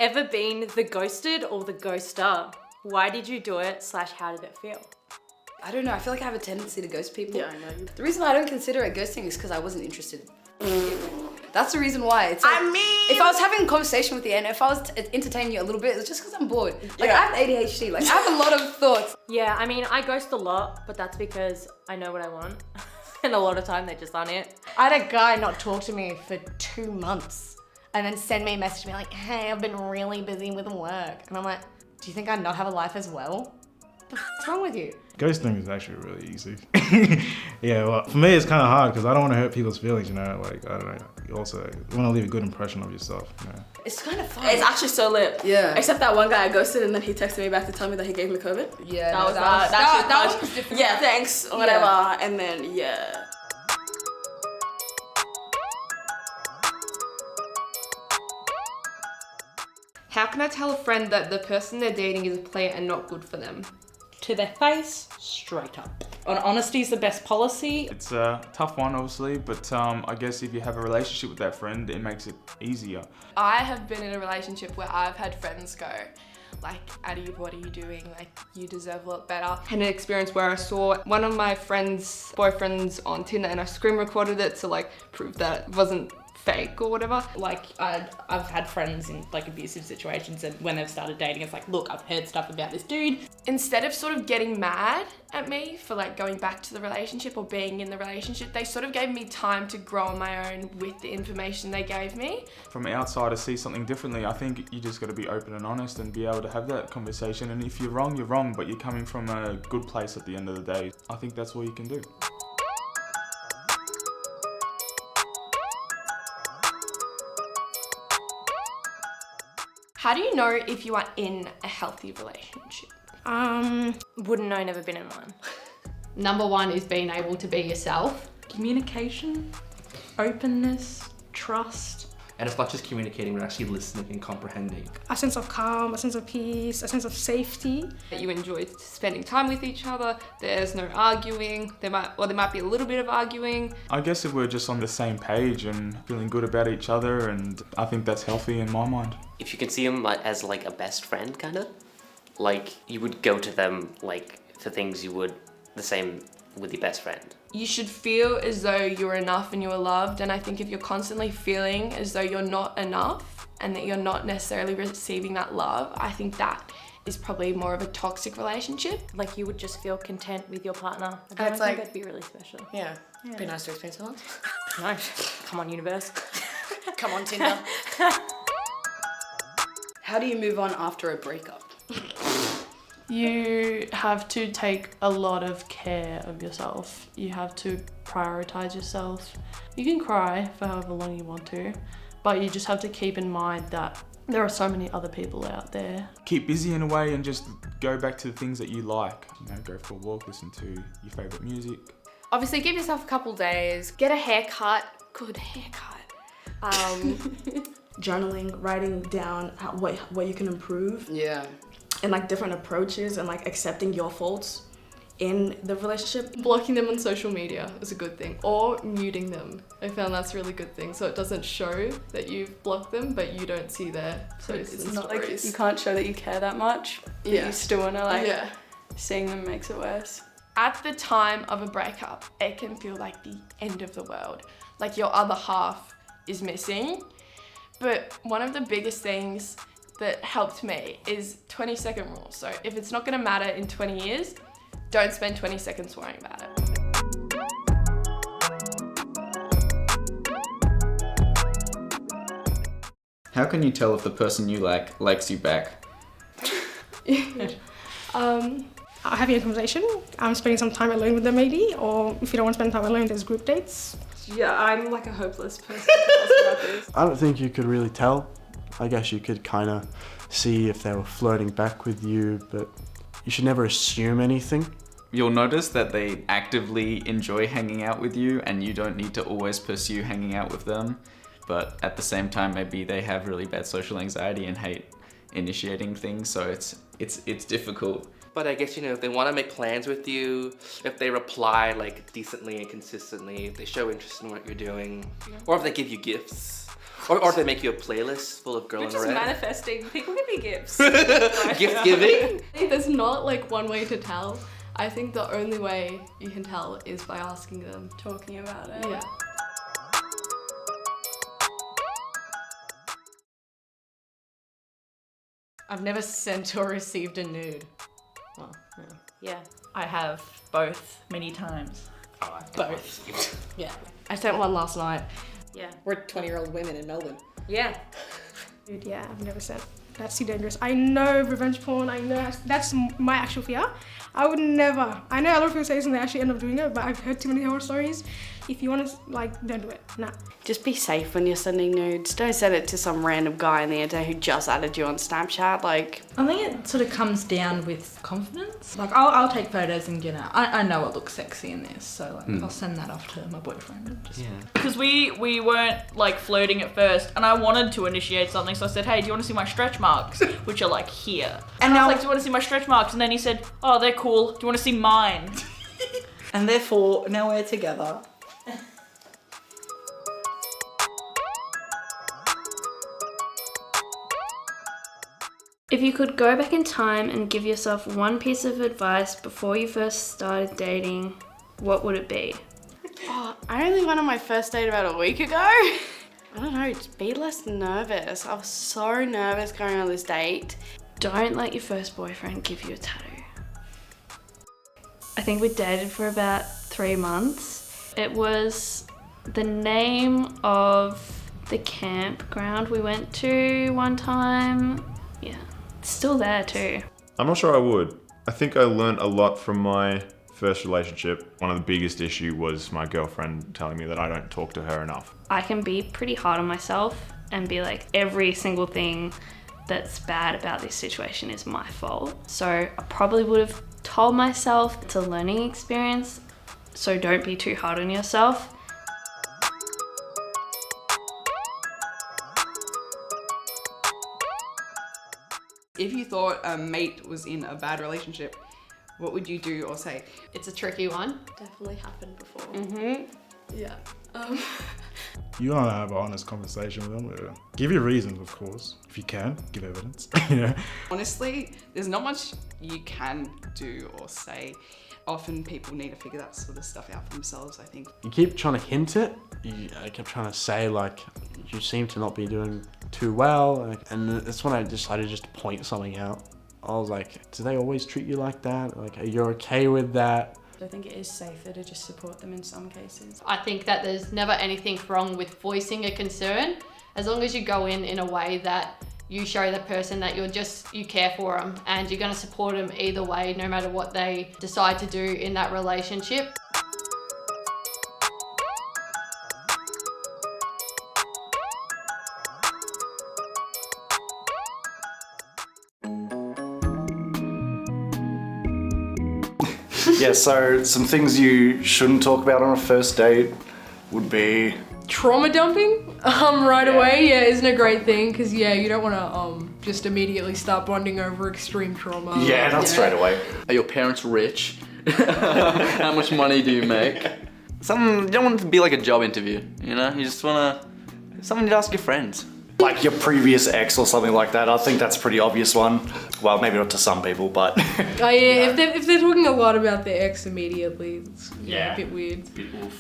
Ever been the ghosted or the ghoster? Why did you do it / how did it feel? I don't know, I feel like I have a tendency to ghost people. Yeah, I know you. The reason I don't consider it ghosting is because I wasn't interested. That's the reason why. It's like, I mean, if I was having a conversation with you and if I was entertaining you a little bit, it's just because I'm bored. Like, Yeah. I have ADHD, like, I have a lot of thoughts. Yeah, I mean, I ghost a lot, but that's because I know what I want. And a lot of time they just aren't it. I had a guy not talk to me for 2 months and then send me a message to me like, hey, I've been really busy with work. And I'm like, do you think I not have a life as well? What's wrong with you? Ghosting is actually really easy. Yeah, well, for me it's kind of hard because I don't want to hurt people's feelings, you know, like, I don't know. You also want to leave a good impression of yourself, you know. It's kind of fun. It's actually so lit. Yeah. Except that one guy I ghosted and then he texted me back to tell me that he gave me COVID. Yeah, That no, was that actually was different. Yeah, thanks, whatever. And then, yeah. How can I tell a friend that the person they're dating is a player and not good for them? To their face, straight up. Honesty is the best policy. It's a tough one, obviously, but I guess if you have a relationship with that friend, it makes it easier. I have been in a relationship where I've had friends go, like, Addie, what are you doing? Like, you deserve a lot better. I had an experience where I saw one of my friend's boyfriends on Tinder and I screen recorded it to like prove that it wasn't fake or whatever. Like, I've had friends in like abusive situations, and when they've started dating, it's like, look, I've heard stuff about this dude. Instead of sort of getting mad at me for like going back to the relationship or being in the relationship, they sort of gave me time to grow on my own with the information they gave me. From outside to see something differently, I think you just got to be open and honest and be able to have that conversation. And if you're wrong, but you're coming from a good place at the end of the day. I think that's all you can do. How do you know if you are in a healthy relationship? Wouldn't know, never been in one. Number one is being able to be yourself. Communication, openness, trust. And it's not just communicating, we're actually listening and comprehending. A sense of calm, a sense of peace, a sense of safety. That you enjoy spending time with each other. There's no arguing. There might be a little bit of arguing. I guess if we're just on the same page and feeling good about each other, and I think that's healthy in my mind. If you can see them as like a best friend, kind of, like you would go to them like for things you would the same with your best friend. You should feel as though you're enough and you are loved, and I think if you're constantly feeling as though you're not enough and that you're not necessarily receiving that love, I think that is probably more of a toxic relationship. Like, you would just feel content with your partner. I And it's think like- that'd be really special. Yeah. Be nice to experience someone. No, come on, universe. Come on, Tinder. How do you move on after a breakup? You have to take a lot of care of yourself. You have to prioritize yourself. You can cry for however long you want to, but you just have to keep in mind that there are so many other people out there. Keep busy in a way and just go back to the things that you like. You know, go for a walk, listen to your favourite music. Obviously, give yourself a couple days, get a haircut, good haircut. Journaling, writing down what you can improve. Yeah. And like different approaches and like accepting your faults in the relationship. Blocking them on social media is a good thing, or muting them. I found that's a really good thing, so it doesn't show that you've blocked them, but you don't see their posts It's and not stories. like you can't show that you care that much. But Yeah. you still wanna like, Yeah. seeing them makes it worse. At the time of a breakup, it can feel like the end of the world. Like your other half is missing. But one of the biggest things that helped me is 20-second rule. So if it's not gonna matter in 20 years, don't spend 20 seconds worrying about it. How can you tell if the person you like likes you back? Having a conversation, spending some time alone with them maybe, or if you don't want to spend time alone, there's group dates. Yeah, I'm like a hopeless person to ask about this. I don't think you could really tell. I guess you could kind of see if they were flirting back with you, but you should never assume anything. You'll notice that they actively enjoy hanging out with you and you don't need to always pursue hanging out with them. But at the same time, maybe they have really bad social anxiety and hate initiating things, so it's difficult. But I guess, you know, if they want to make plans with you, if they reply like decently and consistently, if they show interest in what you're doing, or if they give you gifts, Or they make you a playlist full of Girl We're in just Red. manifesting. People give me gifts. Gift giving? There's not like one way to tell. I think the only way you can tell is by asking them. Talking about it. Yeah. I've never sent or received a nude. Well, yeah. Yeah. I have both many times. Oh, Both. Yeah. I sent one last night. Yeah. We're 20-year-old women in Melbourne. Yeah. Dude, yeah, I've never sent. That's too dangerous. I know revenge porn. I know that's my actual fear. I would never. I know a lot of people say this and they actually end up doing it, but I've heard too many horror stories. If you want to, like, don't do it. Nah. Just be safe when you're sending nudes. Don't send it to some random guy on the internet who just added you on Snapchat. Like, I think it sort of comes down with confidence. Like, I'll take photos and get out. I know it looks sexy in this, so like, I'll send that off to my boyfriend. And just... Because we weren't like flirting at first, and I wanted to initiate something, so I said, hey, do you want to see my stretch marks? Which are like here. And I was like, do you want to see my stretch marks? And then he said, oh, they're cool. Do you want to see mine? And therefore, now we're together. If you could go back in time and give yourself one piece of advice before you first started dating, what would it be? oh, I only went on my first date about a week ago. I don't know, just be less nervous. I was so nervous going on this date. Don't let your first boyfriend give you a tattoo. I think we dated for about 3 months. It was the name of the campground we went to one time. Yeah, it's still there too. I'm not sure I would. I think I learned a lot from my first relationship. One of the biggest issue was my girlfriend telling me that I don't talk to her enough. I can be pretty hard on myself and be like, every single thing that's bad about this situation is my fault. So I probably would have told myself it's a learning experience, so don't be too hard on yourself. If you thought a mate was in a bad relationship, what would you do or say? It's a tricky one. Definitely happened before. Mm-hmm. Yeah. You want to have an honest conversation with them. Give your reasons, of course. If you can, give evidence. You know. Honestly, there's not much you can do or say. Often people need to figure that sort of stuff out for themselves, I think. You keep trying to hint it. I kept trying to say, like, you seem to not be doing too well. Like, and that's when I decided just to point something out. I was like, do they always treat you like that? Like, are you okay with that? I think it is safer to just support them in some cases. I think that there's never anything wrong with voicing a concern, as long as you go in a way that you show the person that you care for them and you're going to support them either way, no matter what they decide to do in that relationship. Yeah, so some things you shouldn't talk about on a first date would be Trauma dumping right away, isn't a great thing, because you don't want to just immediately start bonding over extreme trauma. yeah, not straight away. Are your parents rich? How much money do you make? You don't want it to be like a job interview, you know? You just want something to ask your friends. Like your previous ex or something like that. I think that's a pretty obvious one. Well, maybe not to some people, but Oh yeah, if they're talking a lot about their ex immediately, it's a bit weird.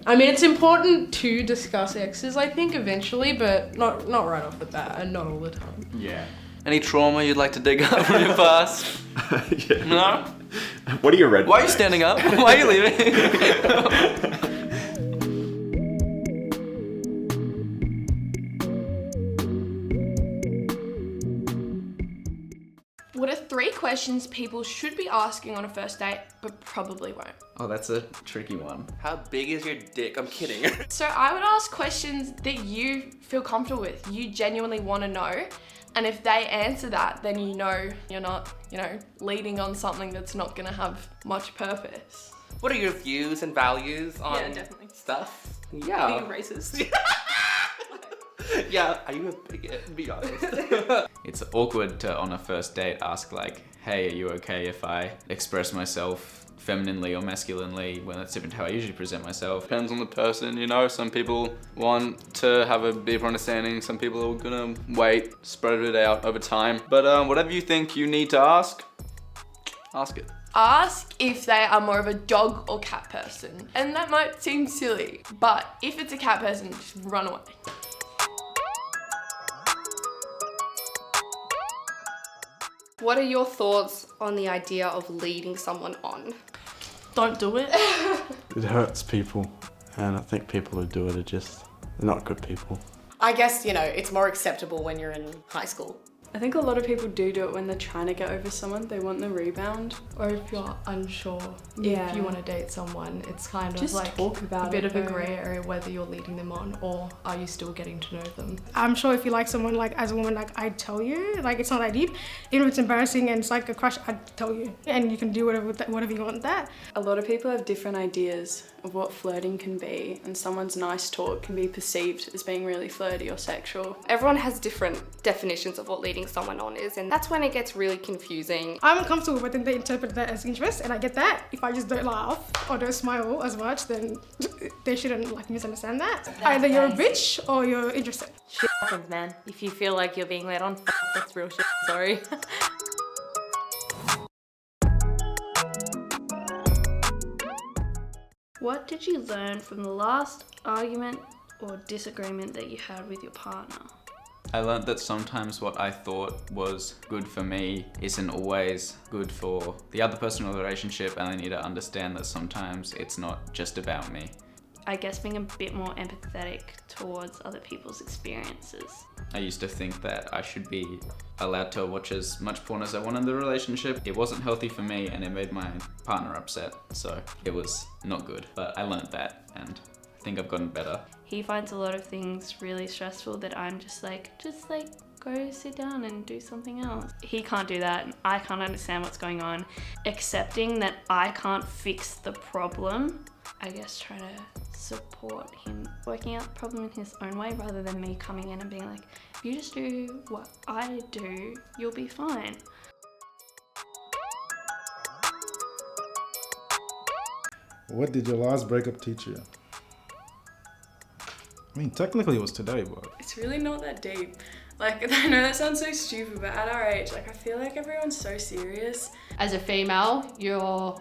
I mean, it's important to discuss exes, I think, eventually, but not right off the bat, and not all the time. Yeah. Any trauma you'd like to dig up from your past? Yeah. No? What are your red Why are you flags? standing up? Why are you leaving? What are 3 questions people should be asking on a first date, but probably won't? Oh, that's a tricky one. How big is your dick? I'm kidding. So I would ask questions that you feel comfortable with, you genuinely want to know. And if they answer that, then you know you're not, leading on something that's not going to have much purpose. What are your views and values on definitely. stuff? Yeah. Being racist. Yeah, are you a bigot? Be honest. It's awkward to, on a first date, ask like, hey, are you okay if I express myself femininely or masculinely when it's different to how I usually present myself. Depends on the person, you know. Some people want to have a deeper understanding. Some people are gonna wait, spread it out over time. But whatever you think you need to ask it. Ask if they are more of a dog or cat person. And that might seem silly, but if it's a cat person, just run away. What are your thoughts on the idea of leading someone on? Don't do it. It hurts people, and I think people who do it are just, they're not good people. I guess, it's more acceptable when you're in high school. I think a lot of people do it when they're trying to get over someone. They want the rebound. Or if you're unsure if you want to date someone, it's kind of Just like talk about a bit it, of a though. grey area whether you're leading them on or are you still getting to know them. I'm sure if you like someone, like as a woman, like I'd tell you, like it's not that deep. Even if it's embarrassing and it's like a crush, I'd tell you. And you can do whatever you want with that. A lot of people have different ideas of what flirting can be, and someone's nice talk can be perceived as being really flirty or sexual. Everyone has different definitions of what leading someone on is, and that's when it gets really confusing. I'm uncomfortable, but then they interpret that as interest, and I get that. If I just don't laugh or don't smile as much, then they shouldn't like misunderstand that. Either you're a bitch or you're interested. Shit happens, man. If you feel like you're being led on, that's real shit. Sorry. What did you learn from the last argument or disagreement that you had with your partner? I learned that sometimes what I thought was good for me isn't always good for the other person in the relationship, and I need to understand that sometimes it's not just about me. I guess being a bit more empathetic towards other people's experiences. I used to think that I should be allowed to watch as much porn as I want in the relationship. It wasn't healthy for me and it made my partner upset, so it was not good. But I learned that and I think I've gotten better. He finds a lot of things really stressful that I'm just like go sit down and do something else. He can't do that and I can't understand what's going on. Accepting that I can't fix the problem, I guess try to support him working out the problem in his own way rather than me coming in and being like, if you just do what I do, you'll be fine. What did your last breakup teach you? I mean, technically it was today, but... It's really not that deep. Like, I know that sounds so stupid, but at our age, like, I feel like everyone's so serious. As a female, you're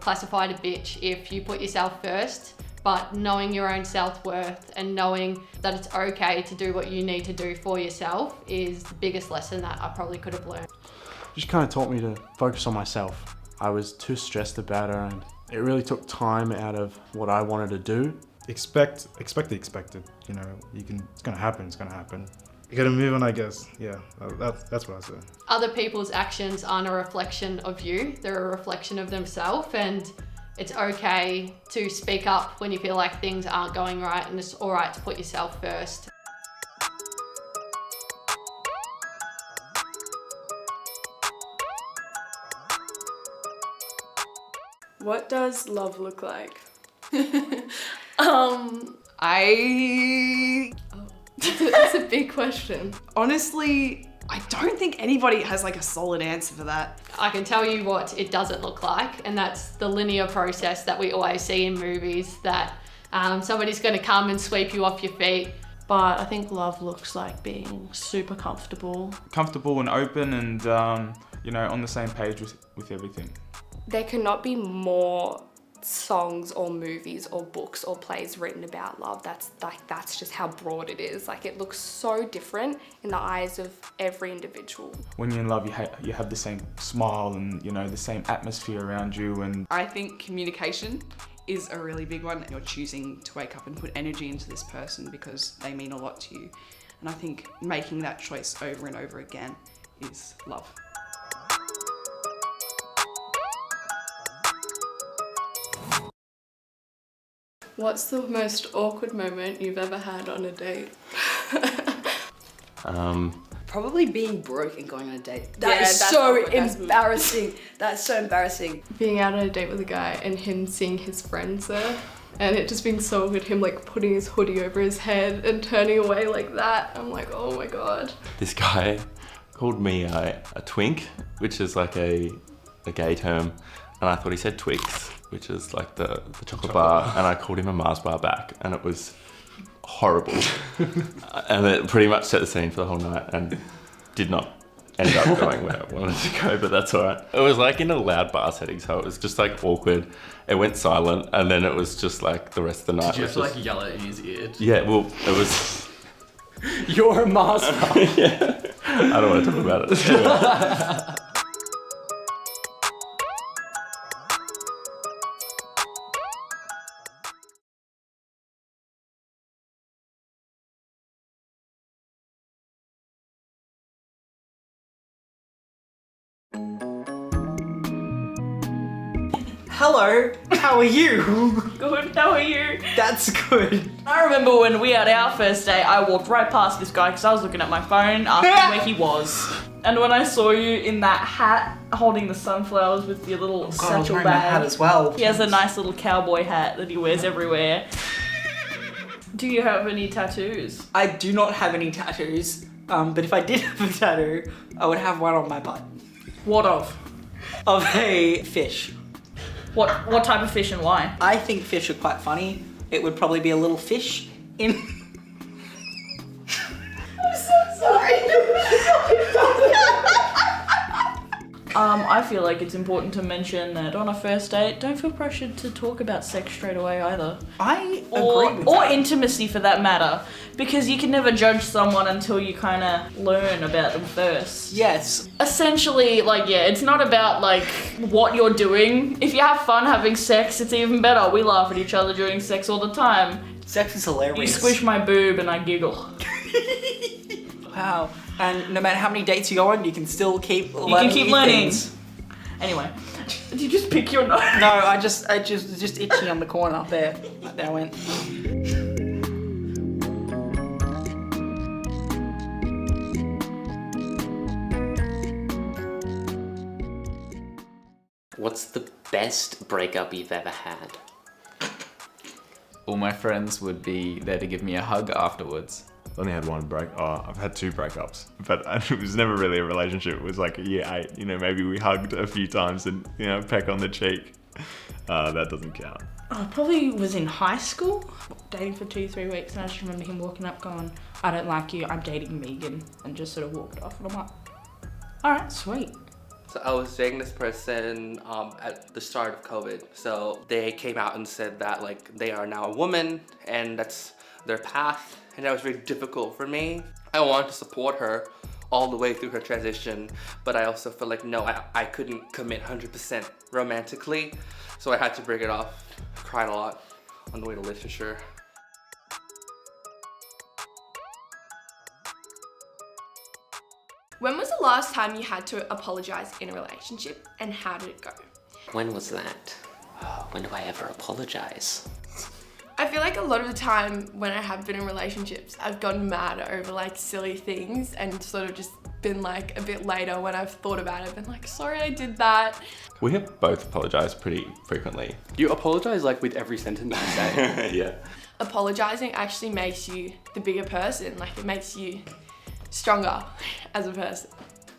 classified a bitch if you put yourself first, but knowing your own self-worth and knowing that it's okay to do what you need to do for yourself is the biggest lesson that I probably could have learned. It just kind of taught me to focus on myself. I was too stressed about it, and it really took time out of what I wanted to do. Expect the expected, it's gonna happen. You gotta move on, I guess. Yeah, that's what I say. Other people's actions aren't a reflection of you, they're a reflection of themselves, and it's okay to speak up when you feel like things aren't going right, and it's alright to put yourself first. What does love look like? That's a big question. Honestly, I don't think anybody has like a solid answer for that. I can tell you what it doesn't look like, and that's the linear process that we always see in movies, that somebody's going to come and sweep you off your feet. But I think love looks like being super comfortable. Comfortable and open and, on the same page with everything. There cannot be more songs or movies or books or plays written about love. That's just how broad it is. Like, it looks so different in the eyes of every individual. When you're in love, you have the same smile and, the same atmosphere around you. And I think communication is a really big one. You're choosing to wake up and put energy into this person because they mean a lot to you. And I think making that choice over and over again is love. What's the most awkward moment you've ever had on a date? Probably being broke and going on a date. Yeah, That's that's so awkward, that's embarrassing. That's so embarrassing. Being out on a date with a guy and him seeing his friends there, and it just being so awkward, him like putting his hoodie over his head and turning away like that. I'm like, oh my god. This guy called me a twink, which is like a gay term. and I thought he said Twix, which is like the chocolate bar, and I called him a Mars bar back, and it was horrible. And it pretty much set the scene for the whole night and did not end up going where I wanted to go, but that's all right. It was like in a loud bar setting, so it was just like awkward. It went silent, and then it was just like the rest of the night. Did you have was to just... like yell it in his ear? Yeah, well, it was... You're a master. Yeah. I don't want to talk about it. Hello, how are you? Good, how are you? That's good. I remember when we had our first date, I walked right past this guy because I was looking at my phone asking where he was. And when I saw you in that hat holding the sunflowers with your little God, I was satchel wearing that bag. hat as well. He has a nice little cowboy hat that he wears everywhere. Do you have any tattoos? I do not have any tattoos, but if I did have a tattoo, I would have one on my butt. What of? Of a fish. What type of fish and why? I think fish are quite funny. It would probably be a little fish in... I'm so sorry. I feel like it's important to mention that on a first date, don't feel pressured to talk about sex straight away either. I Or agree with that. intimacy for that matter, because you can never judge someone until you kind of learn about them first. Yes. Essentially, like, yeah, it's not about like what you're doing. If you have fun having sex, it's even better. We laugh at each other during sex all the time. Sex is hilarious. You squish my boob and I giggle. Wow. And no matter how many dates you go on, you can still keep learning. You can keep new learning. things. Anyway, did you just pick your nose? No, I just itchy on the corner up there. There I went. What's the best breakup you've ever had? All my friends would be there to give me a hug afterwards. I only had one break. Oh, I've had 2 breakups, but it was never really a relationship. It was like year 8. You know, maybe we hugged a few times and, you know, peck on the cheek. That doesn't count. I probably was in high school, dating for 2-3 weeks, and I just remember him walking up going, "I don't like you, I'm dating Megan," and just sort of walked off, and I'm like, alright, sweet. So I was dating this person at the start of COVID. So they came out and said that like they are now a woman and that's their path. And that was very difficult for me. I wanted to support her all the way through her transition, but I also felt like, no, I couldn't commit 100% romantically. So I had to break it off. I cried a lot on the way to literature. When was the last time you had to apologize in a relationship and how did it go? When was that? When do I ever apologize? I feel like a lot of the time when I have been in relationships, I've gotten mad over like silly things and sort of just been like a bit later when I've thought about it, been like, sorry I did that. We have both apologised pretty frequently. You apologise like with every sentence you say. Yeah. Apologizing actually makes you the bigger person, like it makes you stronger as a person.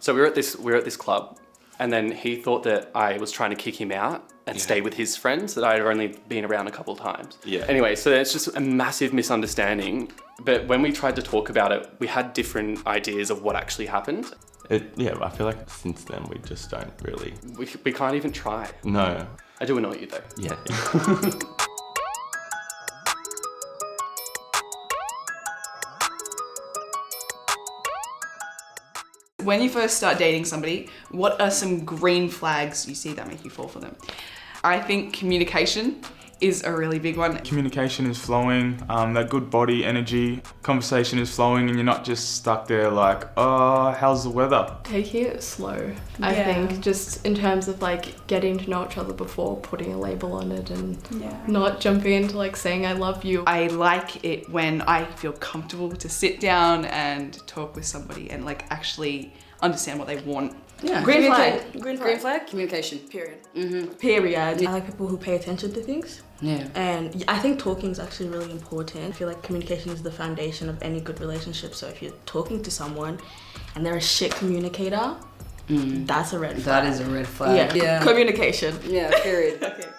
So we were at this club, and then he thought that I was trying to kick him out and stay with his friends that I had only been around a couple of times. Yeah. Anyway, so it's just a massive misunderstanding. But when we tried to talk about it, we had different ideas of what actually happened. Yeah, I feel like since then we just don't really... We can't even try. No. I do annoy you though. Yeah. When you first start dating somebody, what are some green flags you see that make you fall for them? I think communication is a really big one. Communication is flowing, that good body energy, conversation is flowing and you're not just stuck there like, oh, how's the weather? Taking it slow, I Yeah. think, just in terms of like getting to know each other before putting a label on it and not jumping into like saying I love you. I like it when I feel comfortable to sit down and talk with somebody and like actually understand what they want. Yeah. Green flag. Green flag. Communication. Period. Period. I like people who pay attention to things. Yeah. And I think talking is actually really important. I feel like communication is the foundation of any good relationship. So if you're talking to someone and they're a shit communicator, That's a red flag. That is a red flag. Yeah. Communication. Yeah, period. Okay.